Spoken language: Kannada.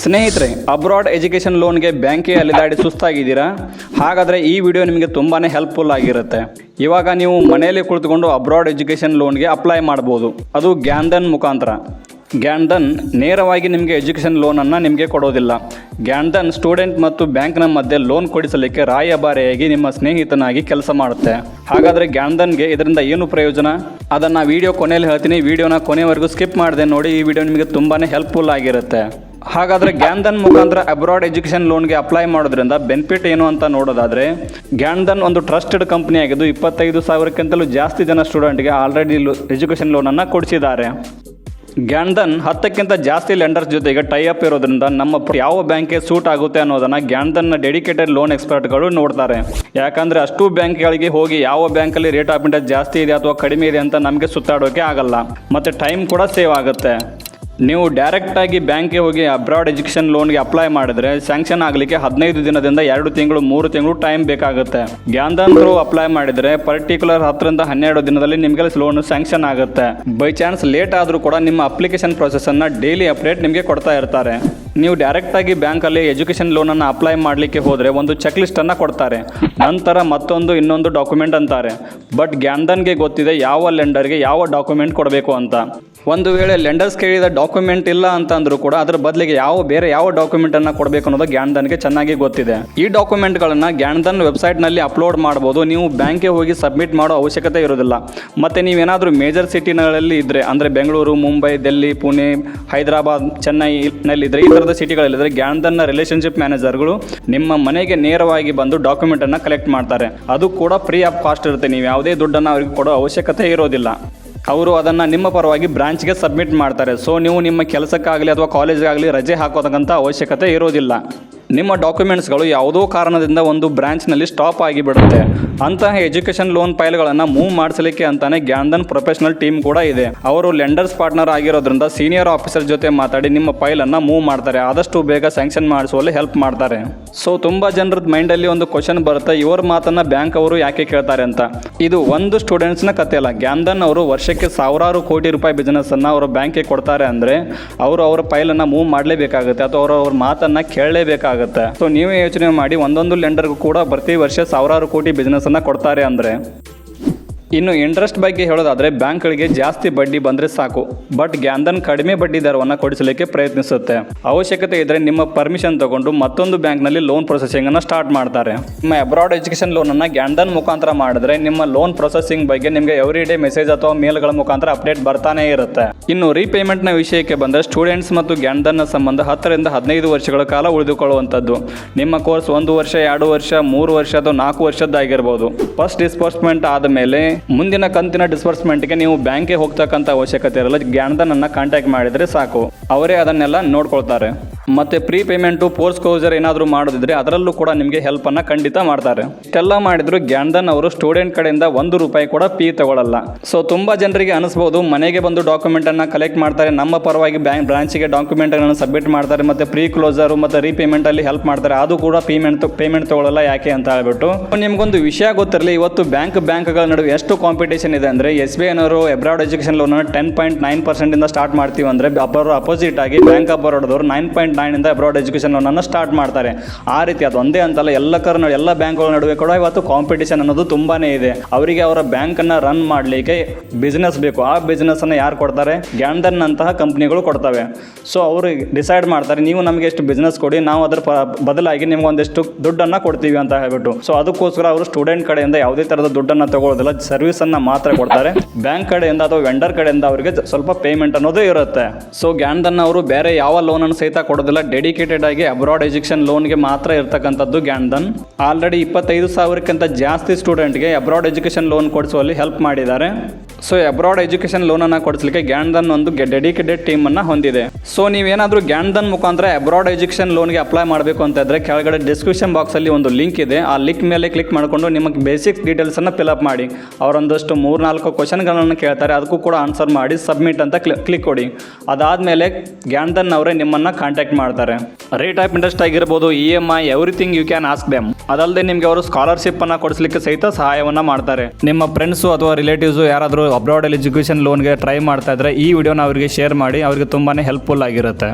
ಸ್ನೇಹಿತರೆ, ಅಬ್ರಾಡ್ ಎಜುಕೇಷನ್ ಲೋನ್ಗೆ ಬ್ಯಾಂಕಿಗೆ ಅಲೆದಾಡಿ ಸುಸ್ತಾಗಿದ್ದೀರಾ? ಹಾಗಾದರೆ ಈ ವಿಡಿಯೋ ನಿಮಗೆ ತುಂಬಾ ಹೆಲ್ಪ್ಫುಲ್ ಆಗಿರುತ್ತೆ. ಇವಾಗ ನೀವು ಮನೆಯಲ್ಲಿ ಕುಳಿತುಕೊಂಡು ಅಬ್ರಾಡ್ ಎಜುಕೇಷನ್ ಲೋನ್ಗೆ ಅಪ್ಲೈ ಮಾಡ್ಬೋದು. ಅದು ಗ್ಯಾನ್ಧನ್ ಮುಖಾಂತರ. ಗ್ಯಾನ್ಧನ್ ನೇರವಾಗಿ ನಿಮಗೆ ಎಜುಕೇಷನ್ ಲೋನನ್ನು ನಿಮಗೆ ಕೊಡೋದಿಲ್ಲ. ಗ್ಯಾನ್ಧನ್ ಸ್ಟೂಡೆಂಟ್ ಮತ್ತು ಬ್ಯಾಂಕ್ನ ಮಧ್ಯೆ ಲೋನ್ ಕೊಡಿಸಲಿಕ್ಕೆ ರಾಯಭಾರಿಯಾಗಿ ನಿಮ್ಮ ಸ್ನೇಹಿತನಾಗಿ ಕೆಲಸ ಮಾಡುತ್ತೆ. ಹಾಗಾದರೆ ಗ್ಯಾನ್ಧನ್ಗೆ ಇದರಿಂದ ಏನು ಪ್ರಯೋಜನ? ಅದನ್ನು ವಿಡಿಯೋ ಕೊನೆಯಲ್ಲಿ ಹೇಳ್ತೀನಿ. ವಿಡಿಯೋನ ಕೊನೆವರೆಗೂ ಸ್ಕಿಪ್ ಮಾಡದೆ ನೋಡಿ. ಈ ವಿಡಿಯೋ ನಿಮಗೆ ತುಂಬಾ ಹೆಲ್ಪ್ಫುಲ್ ಆಗಿರುತ್ತೆ. ಹಾಗಾದರೆ ಗ್ಯಾನ್ಧನ್ ಮುಖಾಂತರ ಅಬ್ರಾಡ್ ಎಜುಕೇಷನ್ ಲೋನ್ಗೆ ಅಪ್ಲೈ ಮಾಡೋದ್ರಿಂದ ಬೆನಿಫಿಟ್ ಏನು ಅಂತ ನೋಡೋದಾದರೆ, ಗ್ಯಾನ್ಧನ್ ಒಂದು ಟ್ರಸ್ಟೆಡ್ ಕಂಪನಿ ಆಗಿದ್ದು 25,000ಕ್ಕಿಂತಲೂ ಜಾಸ್ತಿ ಜನ ಸ್ಟೂಡೆಂಟ್ಗೆ ಆಲ್ರೆಡಿ ಎಜುಕೇಷನ್ ಲೋನನ್ನು ಕೊಡಿಸಿದ್ದಾರೆ. ಗ್ಯಾನ್ಧನ್ 10ಕ್ಕಿಂತ ಜಾಸ್ತಿ ಲೆಂಡರ್ಸ್ ಜೊತೆಗೆ ಟೈ ಅಪ್ ಇರೋದ್ರಿಂದ ನಮ್ಮ ಯಾವ ಬ್ಯಾಂಕ್ಗೆ ಸೂಟ್ ಆಗುತ್ತೆ ಅನ್ನೋದನ್ನು ಗ್ಯಾನ್ಧನ್ನ ಡೆಡಿಕೇಟೆಡ್ ಲೋನ್ ಎಕ್ಸ್ಪರ್ಟ್ಗಳು ನೋಡ್ತಾರೆ. ಯಾಕಂದರೆ ಅಷ್ಟು ಬ್ಯಾಂಕ್ಗಳಿಗೆ ಹೋಗಿ ಯಾವ ಬ್ಯಾಂಕಲ್ಲಿ ರೇಟ್ ಆಫ್ ಇಂಟ್ರೆಸ್ಟ್ ಜಾಸ್ತಿ ಇದೆ ಅಥವಾ ಕಡಿಮೆ ಇದೆ ಅಂತ ನಮಗೆ ಸುತ್ತಾಡೋಕೆ ಆಗಲ್ಲ, ಮತ್ತು ಟೈಮ್ ಕೂಡ ಸೇವ್ ಆಗುತ್ತೆ. ನೀವು ಡೈರೆಕ್ಟಾಗಿ ಬ್ಯಾಂಕ್ಗೆ ಹೋಗಿ ಅಬ್ರಾಡ್ ಎಜುಕೇಷನ್ ಲೋನ್ಗೆ ಅಪ್ಲೈ ಮಾಡಿದ್ರೆ ಸ್ಯಾಂಕ್ಷನ್ ಆಗಲಿಕ್ಕೆ 15 ದಿನದಿಂದ 2 ತಿಂಗಳು 3 ತಿಂಗಳು ಟೈಮ್ ಬೇಕಾಗುತ್ತೆ. ಗ್ಯಾನ್ಧನ್ ಥ್ರೂ ಅಪ್ಲೈ ಮಾಡಿದರೆ ಪರ್ಟಿಕ್ಯುಲರ್ 10 ರಿಂದ 12 ದಿನದಲ್ಲಿ ನಿಮಗೆ ಲೋನ್ ಸ್ಯಾಂಕ್ಷನ್ ಆಗುತ್ತೆ. ಬೈ ಚಾನ್ಸ್ ಲೇಟ್ ಆದರೂ ಕೂಡ ನಿಮ್ಮ ಅಪ್ಲಿಕೇಶನ್ ಪ್ರೊಸೆಸನ್ನು ಡೈಲಿ ಅಪ್ಡೇಟ್ ನಿಮಗೆ ಕೊಡ್ತಾ ಇರ್ತಾರೆ. ನೀವು ಡೈರೆಕ್ಟಾಗಿ ಬ್ಯಾಂಕಲ್ಲಿ ಎಜುಕೇಷನ್ ಲೋನನ್ನು ಅಪ್ಲೈ ಮಾಡಲಿಕ್ಕೆ ಹೋದರೆ ಒಂದು ಚೆಕ್ ಲಿಸ್ಟನ್ನು ಕೊಡ್ತಾರೆ, ನಂತರ ಇನ್ನೊಂದು ಡಾಕ್ಯುಮೆಂಟ್ ಅಂತಾರೆ. ಬಟ್ ಗ್ಯಾನ್ಧನ್ಗೆ ಗೊತ್ತಿದೆ ಯಾವ ಲೆಂಡರ್ಗೆ ಯಾವ ಡಾಕ್ಯುಮೆಂಟ್ ಕೊಡಬೇಕು ಅಂತ. ಒಂದು ವೇಳೆ ಲೆಂಡರ್ಸ್ ಕೇಳಿದ ಡಾಕ್ಯುಮೆಂಟ್ ಇಲ್ಲ ಅಂತ ಅಂದರೂ ಕೂಡ ಅದರ ಬದಲಿಗೆ ಬೇರೆ ಯಾವ ಡಾಕ್ಯುಮೆಂಟನ್ನು ಕೊಡಬೇಕು ಅನ್ನೋದು ಗ್ಯಾನ್ಧನ್ಗೆ ಚೆನ್ನಾಗಿ ಗೊತ್ತಿದೆ. ಈ ಡಾಕ್ಯುಮೆಂಟ್ಗಳನ್ನು ಗ್ಯಾನ್ಧನ್ ವೆಬ್ಸೈಟ್ನಲ್ಲಿ ಅಪ್ಲೋಡ್ ಮಾಡ್ಬೋದು. ನೀವು ಬ್ಯಾಂಕ್ಗೆ ಹೋಗಿ ಸಬ್ಮಿಟ್ ಮಾಡೋ ಅವಶ್ಯಕತೆ ಇರೋದಿಲ್ಲ. ಮತ್ತು ನೀವೇನಾದರೂ ಮೇಜರ್ ಸಿಟಿಗಳಲ್ಲಿ ಇದ್ದರೆ, ಅಂದರೆ ಬೆಂಗಳೂರು, ಮುಂಬೈ, ದಿಲ್ಲಿ, ಪುಣೆ, ಹೈದರಾಬಾದ್, ಚೆನ್ನೈನಲ್ಲಿದ್ದರೆ, ಈ ಥರದ ಸಿಟಿಗಳಿದ್ದರೆ ಗ್ಯಾನ್ಧನ್ನ ರಿಲೇಷನ್ಶಿಪ್ ಮ್ಯಾನೇಜರ್ಗಳು ನಿಮ್ಮ ಮನೆಗೆ ನೇರವಾಗಿ ಬಂದು ಡಾಕ್ಯುಮೆಂಟನ್ನು ಕಲೆಕ್ಟ್ ಮಾಡ್ತಾರೆ. ಅದು ಕೂಡ ಫ್ರೀ ಆಫ್ ಕಾಸ್ಟ್ ಇರುತ್ತೆ. ನೀವು ಯಾವುದೇ ದುಡ್ಡನ್ನು ಅವರಿಗೆ ಕೊಡೋ ಅವಶ್ಯಕತೆ ಇರೋದಿಲ್ಲ. ಅವರು ಅದನ್ನು ನಿಮ್ಮ ಪರವಾಗಿ ಬ್ರಾಂಚ್ಗೆ ಸಬ್ಮಿಟ್ ಮಾಡ್ತಾರೆ. ಸೊ ನೀವು ನಿಮ್ಮ ಕೆಲಸಕ್ಕಾಗಲಿ ಅಥವಾ ಕಾಲೇಜ್ಗಾಗಲಿ ರಜೆ ಹಾಕೋತಕ್ಕಂಥ ಅವಶ್ಯಕತೆ ಇರೋದಿಲ್ಲ. ನಿಮ್ಮ ಡಾಕ್ಯುಮೆಂಟ್ಸ್ಗಳು ಯಾವುದೋ ಕಾರಣದಿಂದ ಒಂದು ಬ್ರಾಂಚ್ನಲ್ಲಿ ಸ್ಟಾಪ್ ಆಗಿಬಿಡುತ್ತೆ. ಅಂತಹ ಎಜುಕೇಷನ್ ಲೋನ್ ಫೈಲ್ಗಳನ್ನು ಮೂವ್ ಮಾಡಿಸಲಿಕ್ಕೆ ಅಂತಾನೆ ಗ್ಯಾನ್ಧನ್ ಪ್ರೊಫೆಷನಲ್ ಟೀಮ್ ಕೂಡ ಇದೆ. ಅವರು ಲೆಂಡರ್ಸ್ ಪಾರ್ಟ್ನರ್ ಆಗಿರೋದ್ರಿಂದ ಸೀನಿಯರ್ ಆಫೀಸರ್ ಜೊತೆ ಮಾತಾಡಿ ನಿಮ್ಮ ಫೈಲನ್ನು ಮೂವ್ ಮಾಡ್ತಾರೆ. ಆದಷ್ಟು ಬೇಗ ಸ್ಯಾಂಕ್ಷನ್ ಮಾಡಿಸುವಲ್ಲಿ ಹೆಲ್ಪ್ ಮಾಡ್ತಾರೆ. ಸೊ ತುಂಬ ಜನರ ಮೈಂಡಲ್ಲಿ ಒಂದು ಕ್ವಶನ್ ಬರುತ್ತೆ, ಇವರ ಮಾತನ್ನು ಬ್ಯಾಂಕ್ ಅವರು ಯಾಕೆ ಕೇಳ್ತಾರೆ ಅಂತ. ಇದು ಒಂದು ಸ್ಟೂಡೆಂಟ್ಸ್ನ ಕಥೆ ಅಲ್ಲ. ಗ್ಯಾನ್ಧನ್ ಅವರು ವರ್ಷಕ್ಕೆ ಸಾವಿರಾರು ಕೋಟಿ ರೂಪಾಯಿ ಬಿಸ್ನೆಸ್ಸನ್ನು ಅವರು ಬ್ಯಾಂಕಿಗೆ ಕೊಡ್ತಾರೆ ಅಂದರೆ ಅವರು ಅವರ ಫೈಲನ್ನು ಮೂವ್ ಮಾಡಲೇಬೇಕಾಗುತ್ತೆ ಅಥವಾ ಅವ್ರ ಮಾತನ್ನು ಕೇಳಲೇಬೇಕಾಗುತ್ತೆ. ಸೊ ನೀವೇ ಯೋಚನೆ ಮಾಡಿ, ಒಂದೊಂದು ಲೆಂಡರ್ಗೂ ಕೂಡ ಪ್ರತಿ ವರ್ಷ ಸಾವಿರಾರು ಕೋಟಿ ಬಿಸ್ನೆಸ್ ಅನ್ನ ಕೊಡ್ತಾರೆ ಅಂದರೆ. ಇನ್ನು ಇಂಟ್ರೆಸ್ಟ್ ಬಗ್ಗೆ ಹೇಳೋದಾದರೆ ಬ್ಯಾಂಕ್ಗಳಿಗೆ ಜಾಸ್ತಿ ಬಡ್ಡಿ ಬಂದರೆ ಸಾಕು, ಬಟ್ ಗ್ಯಾನ್ಧನ್ ಕಡಿಮೆ ಬಡ್ಡಿ ದರವನ್ನು ಕೊಡಿಸಲಿಕ್ಕೆ ಪ್ರಯತ್ನಿಸುತ್ತೆ. ಅವಶ್ಯಕತೆ ಇದ್ದರೆ ನಿಮ್ಮ ಪರ್ಮಿಷನ್ ತಗೊಂಡು ಮತ್ತೊಂದು ಬ್ಯಾಂಕ್ನಲ್ಲಿ ಲೋನ್ ಪ್ರೊಸೆಸಿಂಗನ್ನು ಸ್ಟಾರ್ಟ್ ಮಾಡ್ತಾರೆ. ನಿಮ್ಮ ಅಬ್ರಾಡ್ ಎಜುಕೇಷನ್ ಲೋನನ್ನು ಗ್ಯಾನ್ಧನ್ ಮುಖಾಂತರ ಮಾಡಿದ್ರೆ ನಿಮ್ಮ ಲೋನ್ ಪ್ರೊಸೆಸಿಂಗ್ ಬಗ್ಗೆ ನಿಮಗೆ ಎವ್ರಿ ಡೇ ಮೆಸೇಜ್ ಅಥವಾ ಮೇಲ್ಗಳ ಮುಖಾಂತರ ಅಪ್ಡೇಟ್ ಬರ್ತಾನೆ ಇರುತ್ತೆ. ಇನ್ನು ರೀಪೇಮೆಂಟ್ನ ವಿಷಯಕ್ಕೆ ಬಂದರೆ ಸ್ಟೂಡೆಂಟ್ಸ್ ಮತ್ತು ಗ್ಯಾನ್ಧನ್ನ ಸಂಬಂಧ 10 ರಿಂದ 15 ವರ್ಷಗಳ ಕಾಲ ಉಳಿದುಕೊಳ್ಳುವಂಥದ್ದು. ನಿಮ್ಮ ಕೋರ್ಸ್ 1 ವರ್ಷ, 2 ವರ್ಷ, 3 ವರ್ಷ ಅಥವಾ 4 ವರ್ಷದ್ದಾಗಿರ್ಬೋದು. ಫಸ್ಟ್ ಡಿಸ್ಬರ್ಸ್ಮೆಂಟ್ ಆದಮೇಲೆ ಮುಂದಿನ ಕಂತಿನ ಡಿಸ್ಬರ್ಸ್ಮೆಂಟ್ಗೆ ನೀವು ಬ್ಯಾಂಕ್ಗೆ ಹೋಗ್ತಕ್ಕಂಥ ಅವಶ್ಯಕತೆ ಇರಲ್ಲ. ಗ್ಯಾನ್ಧನನ್ನು ಕಾಂಟ್ಯಾಕ್ಟ್ ಮಾಡಿದರೆ ಸಾಕು, ಅವರೇ ಅದನ್ನೆಲ್ಲ ನೋಡ್ಕೊಳ್ತಾರೆ. ಮತ್ತು ಪ್ರೀ ಪೇಮೆಂಟು, ಪೋಸ್ಟ್ ಕ್ಲೋಸರ್ ಏನಾದರೂ ಮಾಡೋದಿದ್ರೆ ಅದರಲ್ಲೂ ಕೂಡ ನಿಮಗೆ ಹೆಲ್ಪನ್ನು ಖಂಡಿತ ಮಾಡ್ತಾರೆ. ಇಷ್ಟೆಲ್ಲ ಮಾಡಿದ್ರು ಗ್ಯಾನ್ಧನ್ ಅವರು ಸ್ಟೂಡೆಂಟ್ ಕಡೆಯಿಂದ 1 ರೂಪಾಯಿ ಕೂಡ ಫೀ ತಗೊಳ್ಳಲ್ಲ. ಸೊ ತುಂಬ ಜನರಿಗೆ ಅನಿಸ್ಬೋದು, ಮನೆಗೆ ಬಂದು ಡಾಕ್ಯುಮೆಂಟನ್ನು ಕಲೆಕ್ಟ್ ಮಾಡ್ತಾರೆ, ನಮ್ಮ ಪರವಾಗಿ ಬ್ರಾಂಚಿಗೆ ಡಾಕ್ಯುಮೆಂಟ್ಗಳನ್ನು ಸಬ್ಮಿಟ್ ಮಾಡ್ತಾರೆ, ಮತ್ತು ಪ್ರೀ ಕ್ಲೋಸರು ಮತ್ತು ರೀಪೇಮೆಂಟಲ್ಲಿ ಹೆಲ್ಪ್ ಮಾಡ್ತಾರೆ, ಅದು ಕೂಡ ಪೇಮೆಂಟ್ ತಗೊಳ್ಳಲ್ಲ ಯಾಕೆ ಅಂತ ಹೇಳ್ಬಿಟ್ಟು. ನಿಮಗೊಂದು ವಿಷಯ ಗೊತ್ತಿರಲಿ, ಇವತ್ತು ಬ್ಯಾಂಕ್ಗಳ ನಡುವೆ ಎಷ್ಟು ಕಾಂಪಿಟೇಷನ್ ಇದೆ ಅಂದರೆ, SBI ನವರು ಅಬ್ರಾಡ್ ಎಜುಕೇಷನ್ ಲೋನನ್ನು 10.9% ಸ್ಟಾರ್ಟ್ ಮಾಡ್ತೀವಿ ಅಂದರೆ ಅಪೋಸಿಟ್ ಆಗಿ ಬ್ಯಾಂಕ್ ಆಫ್ ಬರೋಡದವರು 9.9 ಇಂದ ಅಬ್ರಾಡ್ ಎಜುಕೇಷನ್ ಲೋನನ್ನು ಸ್ಟಾರ್ಟ್ ಮಾಡ್ತಾರೆ. ಆ ರೀತಿ ಅದು ಒಂದೇ ಅಂತಲ್ಲ, ಎಲ್ಲ ಬ್ಯಾಂಕ್ಗಳ ನಡುವೆ ಕೂಡ ಇವತ್ತು ಕಾಂಪಿಟೇಷನ್ ಅನ್ನೋದು ತುಂಬಾನೇ ಇದೆ. ಅವರಿಗೆ ಅವರ ಬ್ಯಾಂಕನ್ನು ರನ್ ಮಾಡಲಿಕ್ಕೆ ಬಿಸ್ನೆಸ್ ಬೇಕು. ಆ ಬಿಸ್ನೆಸ್ಸನ್ನು ಯಾರು ಕೊಡ್ತಾರೆ? ಗ್ಯಾನ್ಧನ್ ಅಂತಹ ಕಂಪ್ನಿಗಳು ಕೊಡ್ತವೆ. ಸೊ ಅವರು ಡಿಸೈಡ್ ಮಾಡ್ತಾರೆ, ನೀವು ನಮಗೆ ಎಷ್ಟು ಬಿಸ್ನೆಸ್ ಕೊಡಿ, ನಾವು ಅದರ ಬದಲಾಗಿ ನಿಮ್ಗೆ ಒಂದಿಷ್ಟು ದುಡ್ಡನ್ನು ಕೊಡ್ತೀವಿ ಅಂತ ಹೇಳ್ಬಿಟ್ಟು. ಸೊ ಅದಕ್ಕೋಸ್ಕರ ಅವರು ಸ್ಟೂಡೆಂಟ್ ಕಡೆಯಿಂದ ಯಾವುದೇ ಥರದ ದುಡ್ಡನ್ನು ತಗೊಳ್ಳೋದಿಲ್ಲ, ಸರ್ವಿಸನ್ನು ಮಾತ್ರ ಕೊಡ್ತಾರೆ. ಬ್ಯಾಂಕ್ ಕಡೆಯಿಂದ ಅಥವಾ ವೆಂಡರ್ ಕಡೆಯಿಂದ ಅವರಿಗೆ ಸ್ವಲ್ಪ ಪೇಮೆಂಟ್ ಅನ್ನೋದು ಇರುತ್ತೆ. ಸೊ ಗ್ಯಾನ್ಧನ್ ಅವರು ಬೇರೆ ಯಾವ ಲೋನನ್ನು ಸಹಿತ ಕೊಡೋದಿಲ್ಲ. ಡೆಡಿಕೇಟೆಡ್ ಆಗಿ ಅಬ್ರಾಡ್ ಎಜುಕೇಷನ್ ಲೋನ್ಗೆ ಮಾತ್ರ ಇರ್ತಕ್ಕಂಥದ್ದು ಗ್ಯಾನ್ಧನ್. ಆಲ್ರೆಡಿ 25,000ಕ್ಕಿಂತ ಜಾಸ್ತಿ ಸ್ಟೂಡೆಂಟ್ಗೆ ಅಬ್ರಾಡ್ ಎಜುಕೇಷನ್ ಲೋನ್ ಕೊಡಿಸುವಲ್ಲಿ ಹೆಲ್ಪ್ ಮಾಡಿದ್ದಾರೆ. ಸೊ ಅಬ್ರಾಡ್ ಎಜುಕೇಷನ್ ಲೋನನ್ನು ಕೊಡಿಸಲಿಕ್ಕೆ ಗ್ಯಾನ್ಧನ್ ಒಂದು ಡೆಡಿಕೇಟೆಡ್ ಟೀಮನ್ನು ಹೊಂದಿದೆ. ಸೊ ನೀವೇನಾದರೂ ಗ್ಯಾನ್ಧನ್ ಮುಖಾಂತರ ಅಬ್ರಾಡ್ ಎಜುಕೇಷನ್ ಲೋನ್ಗೆ ಅಪ್ಲೈ ಮಾಡಬೇಕು ಅಂತ ಇದ್ದರೆ ಕೆಳಗಡೆ ಡಿಸ್ಕ್ರಿಪ್ಷನ್ ಬಾಕ್ಸಲ್ಲಿ ಒಂದು ಲಿಂಕ್ ಇದೆ. ಆ ಲಿಂಕ್ ಮೇಲೆ ಕ್ಲಿಕ್ ಮಾಡಿಕೊಂಡು ನಿಮಗೆ ಬೇಸಿಕ್ಸ್ ಡೀಟೇಲ್ಸನ್ನು ಫಿಲ್ಅಪ್ ಮಾಡಿ. ಅವರೊಂದಷ್ಟು 3-4 ಕ್ವಶನ್ಗಳನ್ನು ಕೇಳ್ತಾರೆ, ಅದಕ್ಕೂ ಕೂಡ ಆನ್ಸರ್ ಮಾಡಿ ಸಬ್ಮಿಟ್ ಅಂತ ಕ್ಲಿಕ್ ಕೊಡಿ. ಅದಾದಮೇಲೆ ಗ್ಯಾನ್ಧನ್ ಅವರೇ ನಿಮ್ಮನ್ನು ಕಾಂಟ್ಯಾಕ್ಟ್ ಮಾಡ್ತಾರೆ. ರೇಟ್ ಆಫ್ ಇಂಟ್ರೆಸ್ಟ್ ಆಗಿರ್ಬೋದು, EMI, everything you can ask them. ಅದಲ್ಲದೆ ನಿಮಗೆ ಅವರು ಸ್ಕಾಲರ್ಶಿಪ್ಪನ್ನು ಕೊಡಿಸಲಿಕ್ಕೆ ಸಹಿತ ಸಹಾಯವನ್ನು ಮಾಡ್ತಾರೆ. ನಿಮ್ಮ ಫ್ರೆಂಡ್ಸು ಅಥವಾ ರಿಲೇಟಿವ್ಸು ಯಾರಾದರೂ ಅಬ್ರಾಡ್ ಎಜುಕೇಷನ್ ಲೋನ್ಗೆ ಟ್ರೈ ಮಾಡ್ತಾ ಇದ್ದರೆ ಈ ವಿಡಿಯೋನ ಅವರಿಗೆ ಶೇರ್ ಮಾಡಿ, ಅವರಿಗೆ ತುಂಬಾ ಹೆಲ್ಪ್ಫುಲ್ ಆಗಿರುತ್ತೆ.